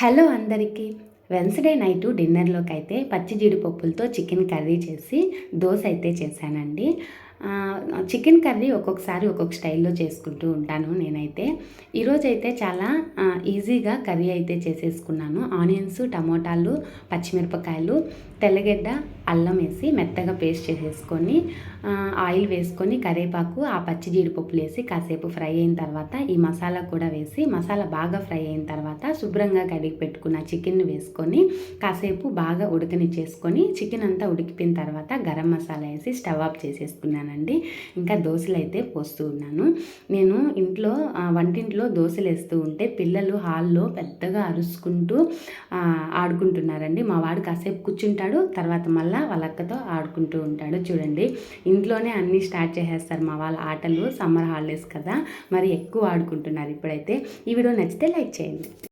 Hello అందరికీ. Wednesday night డిన్నర్‌లోకైతే పచ్చి జీడిపప్పులతో chicken curry చేసి దోస అయితే చేశానండి. చికెన్ కర్రీ ఒక్కొక్కసారి ఒక్కొక్క స్టైల్‌లో చేసుకుంటూ ఉంటాను నేనైతే. ఈరోజైతే చాలా ఈజీగా కర్రీ అయితే చేసేసుకున్నాను. ఆనియన్స్, టమోటాలు, పచ్చిమిరపకాయలు, తెల్లగడ్డ, అల్లం వేసి మెత్తగా పేస్ట్ చేసేసుకొని ఆయిల్ వేసుకొని కరివేపాకు, ఆ పచ్చి జీడిపప్పులేసి కాసేపు ఫ్రై అయిన తర్వాత ఈ మసాలా కూడా వేసి మసాలా బాగా ఫ్రై అయిన తర్వాత శుభ్రంగా కడిగి పెట్టుకున్న చికెన్‌ని వేసుకొని కాసేపు బాగా ఉడకనిచ్చేసుకొని చికెన్ అంతా ఉడికిపోయిన తర్వాత గరం మసాలా వేసి స్టవ్ ఆఫ్ చేసేసుకున్నానండి. ఇంకా దోసలైతే పోస్తూ ఉన్నాను. నేను ఇంట్లో వంటింట్లో దోసలేస్తూ ఉంటే పిల్లలు హాల్‌లో పెద్దగా అరుచుకుంటూ ఆడుకుంటున్నారండి. మా వాడు కాసేపు కూర్చుంటాడు. తర్వాత మళ్ళా వాళ్ళ అక్కతో ఆడుకుంటూ ఉంటాడు. చూడండి, ఇంట్లోనే అన్నీ స్టార్ట్ చేసేస్తారు మా వాళ్ళ ఆటలు. సమ్మర్ హాలిడేస్ కదా, మరి ఎక్కువ ఆడుకుంటున్నారు ఇప్పుడైతే. ఈ వీడియో నచ్చితే లైక్ చేయండి.